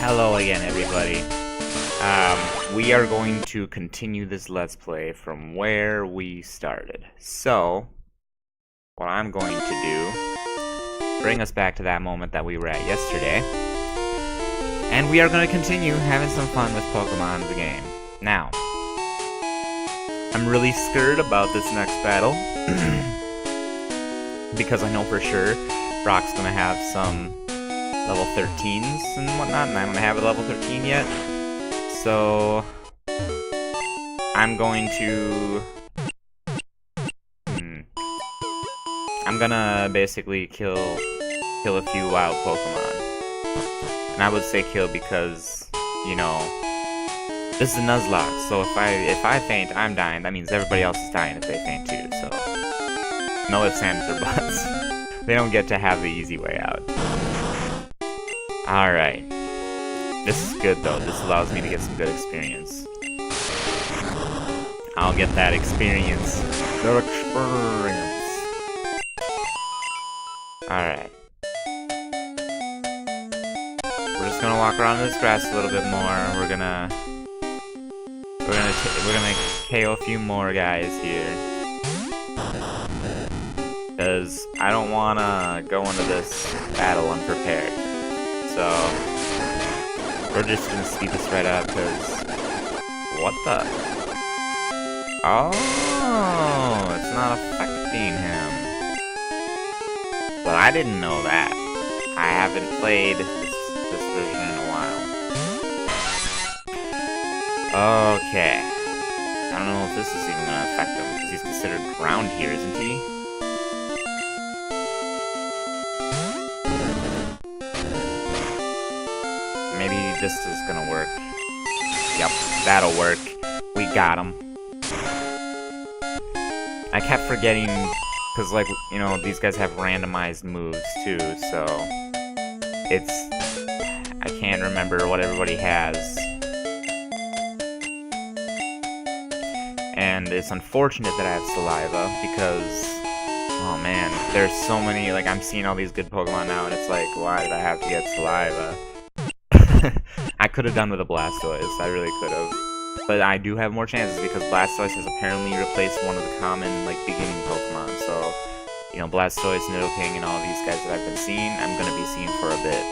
Hello again, everybody. We are going to continue this Let's Play from where we started. So, what I'm going to do, bring us back to that moment that we were at yesterday, and we are going to continue having some fun with Pokemon the game. Now, I'm really scared about this next battle, because I know for sure Brock's going to have some level 13s and whatnot, and I don't have a level 13 yet. So I'm going to I'm gonna basically kill a few wild Pokemon. And I would say kill because, you know, this is a Nuzlock, so if I faint, I'm dying. That means everybody else is dying if they faint too, so no ifs, ands, or buts. They don't get to have the easy way out. Alright. This is good though, this allows me to get some good experience. I'll get that experience. The experience. Alright. We're just gonna walk around this grass a little bit more. We're gonna KO a few more guys here. Because I don't wanna go into this battle unprepared. So we're just gonna speed this right up, because what the? Oh, it's not affecting him. But I didn't know that. I haven't played this version in a while. Okay. I don't know if this is even gonna affect him, because he's considered ground here, isn't he? Maybe this is gonna work. Yep, that'll work. We got him. I kept forgetting, because, like, you know, these guys have randomized moves, too, so it's... I can't remember what everybody has. And it's unfortunate that I have Saliva, because... oh man, there's so many, like, I'm seeing all these good Pokemon now, and it's like, why did I have to get Saliva? I could have done with a Blastoise, I really could have. But I do have more chances because Blastoise has apparently replaced one of the common, like, beginning Pokemon. So, you know, Blastoise, Nidoking, and all these guys that I've been seeing, I'm gonna be seeing for a bit.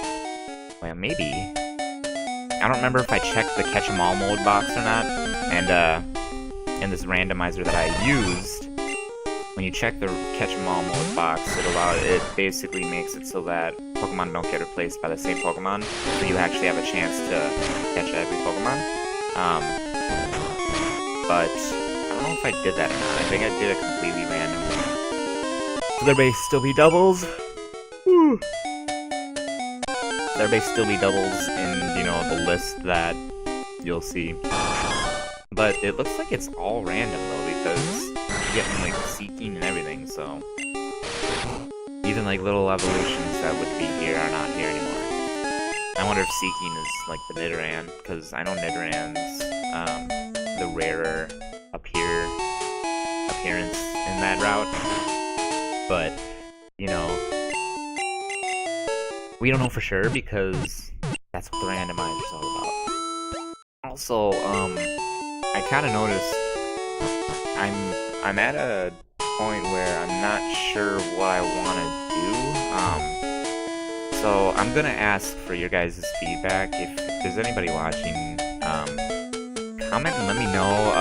Well, maybe. I don't remember if I checked the Catch 'em All mode box or not. And, in this randomizer that I used, when you check the Catch 'em All mode box, it basically makes it so that Pokemon don't get replaced by the same Pokemon, so you actually have a chance to catch every Pokemon. But I don't know if I did that or not. I think I did it completely random. So there may still be doubles. Woo. There may still be doubles in, you know, the list that you'll see. But it looks like it's all random though, because you're getting like seeking and everything, so even like little evolutions that would be here are not here anymore. I wonder if seeking is like the Nidoran, because I know Nidoran's the rarer appearance in that route. But, you know, we don't know for sure because that's what the randomizer's all about. Also, I kind of noticed I'm at a point where I'm not sure what I want to do. So I'm gonna ask for your guys' feedback. If there's anybody watching, comment and let me know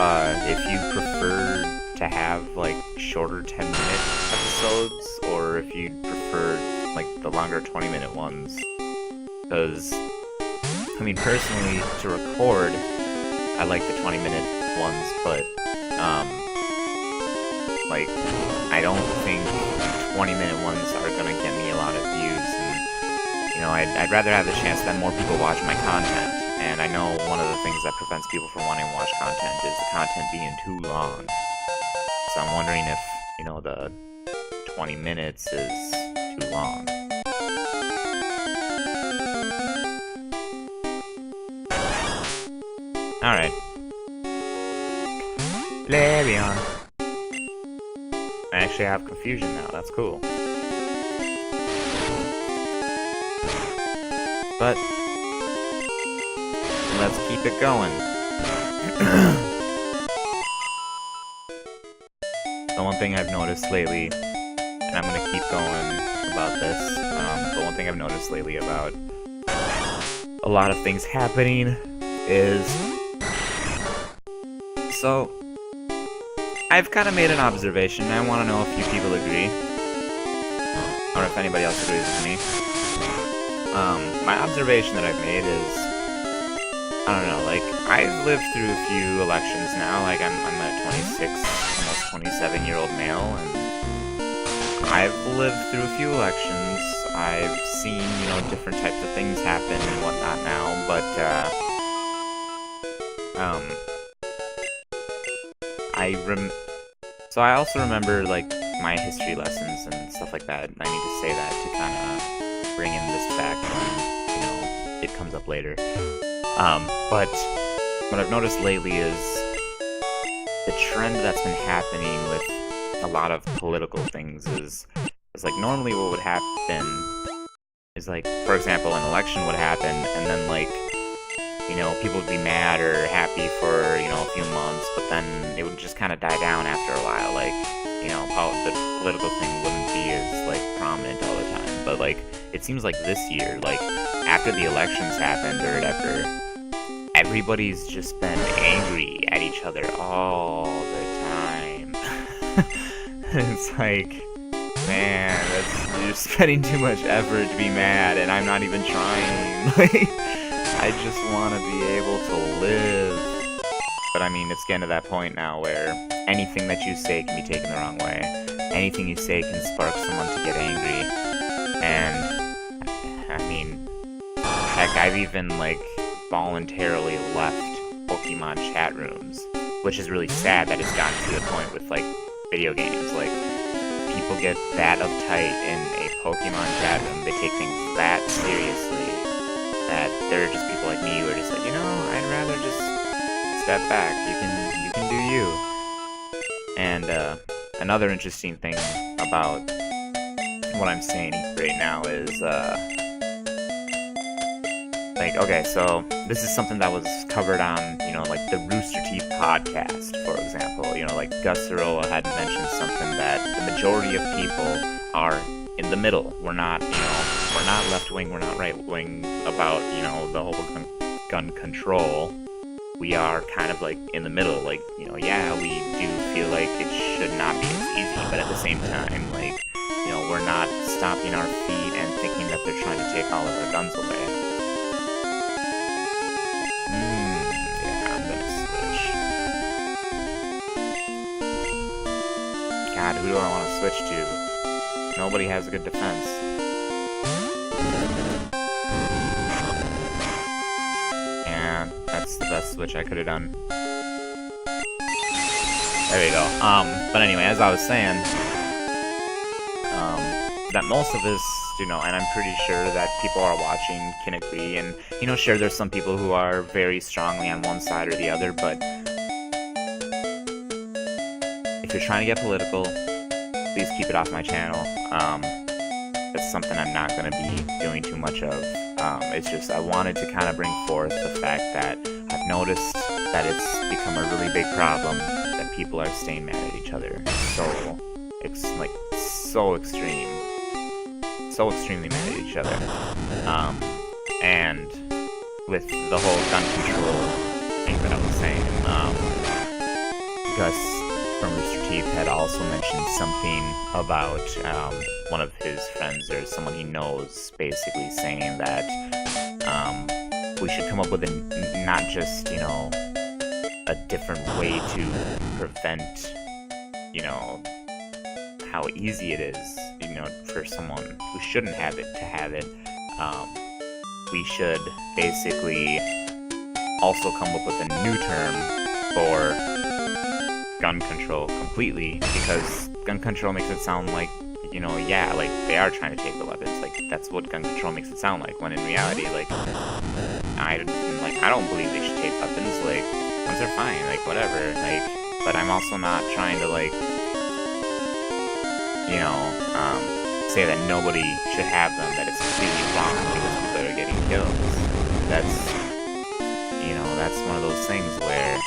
if you prefer to have like shorter 10-minute episodes, or if you prefer like the longer 20-minute ones. Because, I mean, personally, to record, I like the 20-minute ones, but like, I don't think 20-minute ones are gonna get me a lot of views, and, you know, I'd rather have the chance that more people watch my content, and I know one of the things that prevents people from wanting to watch content is the content being too long. So I'm wondering if, you know, the 20 minutes is too long. Alright. Levion. I actually have confusion now, that's cool. But let's keep it going. The one thing I've noticed lately, and I'm gonna keep going about this, the one thing I've noticed lately about a lot of things happening is... So, I've kind of made an observation, and I want to know if you people agree, or if anybody else agrees with me. My observation that I've made is, I don't know, like, I've lived through a few elections now, like, I'm a 26, almost 27-year-old male, and I've lived through a few elections. I've seen, you know, different types of things happen and whatnot now, but, so I also remember, like, my history lessons and stuff like that, and I need to say that to kind of bring in this fact when, you know, it comes up later. But what I've noticed lately is the trend that's been happening with a lot of political things is like, normally what would happen is, like, for example, an election would happen, and then, like, you know, people would be mad or happy for, you know, a few months, but then it would just kind of die down after a while. Like, you know, the political thing wouldn't be as, like, prominent all the time. But, like, it seems like this year, like, after the elections happened or whatever, everybody's just been angry at each other all the time. It's like, man, you're spending too much effort to be mad, and I'm not even trying. Like, I just want to be able to live. But I mean, it's getting to that point now where anything that you say can be taken the wrong way. Anything you say can spark someone to get angry. And, I mean, heck, I've even, like, voluntarily left Pokemon chat rooms. Which is really sad that it's gotten to the point with, like, video games. Like, people get that uptight in a Pokemon chat room. They take things that seriously. That there are just people like me who are just like, you know, I'd rather just step back. You can do you. And another interesting thing about what I'm saying right now is like, okay, so this is something that was covered on, you know, like the Rooster Teeth podcast, for example. You know, like Gus Sarola had mentioned something that the majority of people are in the middle. We're not, you know, we're not left-wing, we're not right-wing about, you know, the whole gun control. We are kind of, like, in the middle. Like, you know, yeah, we do feel like it should not be as easy, but at the same time, like, you know, we're not stomping our feet and thinking that they're trying to take all of our guns away. Yeah, I'm gonna switch. God, who do I want to switch to? Nobody has a good defense. Yeah, that's the best switch I could have done. There we go. But anyway, as I was saying, that most of us, you know, and I'm pretty sure that people are watching can agree, and, you know, sure, there's some people who are very strongly on one side or the other, but if you're trying to get political, please keep it off my channel. That's something I'm not going to be doing too much of. It's just I wanted to kind of bring forth the fact that I've noticed that it's become a really big problem that people are staying mad at each other. So extremely mad at each other. And with the whole gun control thing that I was saying, Gus from Rooster Teeth had also mentioned something about one of his friends or someone he knows basically saying that we should come up with not just, you know, a different way to prevent, you know, how easy it is, you know, for someone who shouldn't have it to have it. We should basically also come up with a new term for gun control completely, because gun control makes it sound like, you know, yeah, like, they are trying to take the weapons, like, that's what gun control makes it sound like, when in reality, like, I don't believe they should take weapons, like, guns are fine, like, whatever, like, but I'm also not trying to, like, you know, say that nobody should have them, that it's completely wrong because people are getting killed. That's, you know, one of those things where,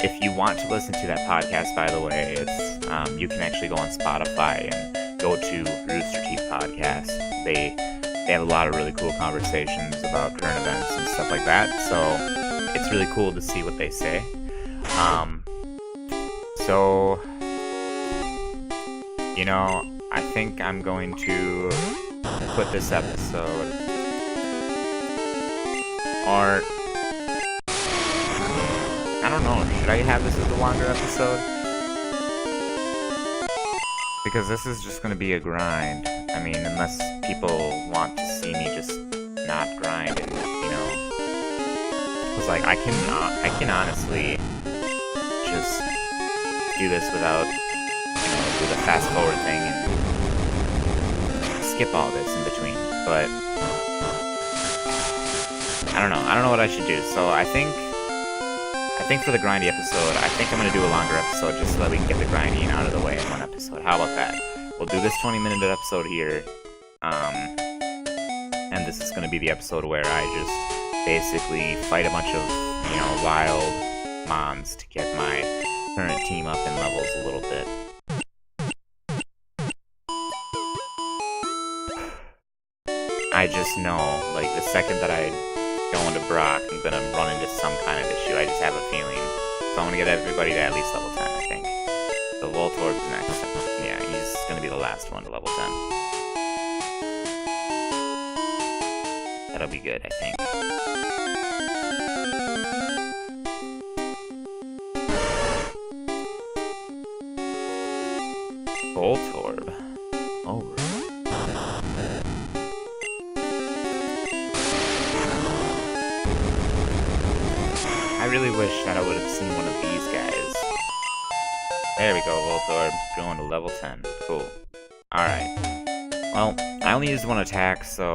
if you want to listen to that podcast, by the way, it's you can actually go on Spotify and go to Rooster Teeth Podcast. They have a lot of really cool conversations about current events and stuff like that. So it's really cool to see what they say. So you know, I think I'm going to put this episode, or I don't know, should I have this as a longer episode? Because this is just going to be a grind. I mean, unless people want to see me just not grind and, you know, because like I can honestly just do this without, you know, do the fast forward thing and skip all this in between. But I don't know what I should do. So I think for the grindy episode, I think I'm going to do a longer episode just so that we can get the grinding out of the way in one episode. How about that? We'll do this 20-minute episode here, and this is going to be the episode where I just basically fight a bunch of, you know, wild mons to get my current team up in levels a little bit. I just know, like, the second that I go into Brock, I'm gonna run into some kind of issue. I just have a feeling. So I'm gonna get everybody to at least level 10, I think. So Voltorb's next. Yeah, he's gonna be the last one to level 10. That'll be good, I think. Voltorb. Oh, I really wish that I would have seen one of these guys. There we go, Voltorb, going to level 10. Cool. Alright. Well, I only used one attack, so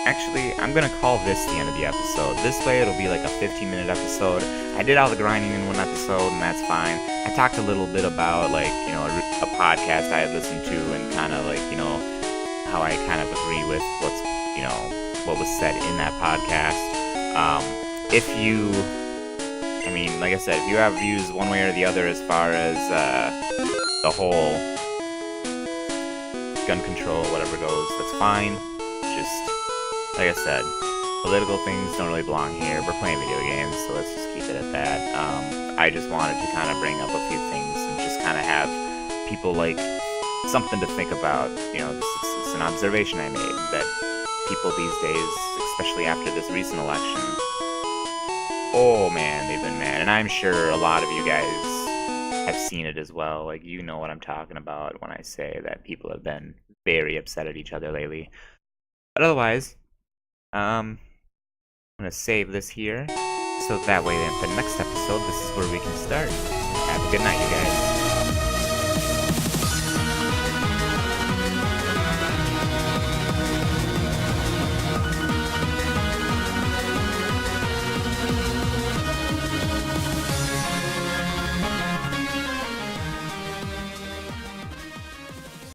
actually, I'm gonna call this the end of the episode. This way, it'll be like a 15-minute episode. I did all the grinding in one episode, and that's fine. I talked a little bit about, like, you know, a podcast I had listened to, and kind of, like, you know, how I kind of agree with what's, you know, what was said in that podcast. If you, I mean, like I said, if you have views one way or the other as far as the whole gun control, whatever goes, that's fine. Just, like I said, political things don't really belong here. We're playing video games, so let's just keep it at that. I just wanted to kind of bring up a few things and just kind of have people, like, something to think about. You know, it's an observation I made, that people these days, especially after this recent election, oh man, they've been mad. And I'm sure a lot of you guys have seen it as well. Like, you know what I'm talking about when I say that people have been very upset at each other lately. But otherwise, I'm going to save this here, so that way then for the next episode, this is where we can start. Have a good night, you guys.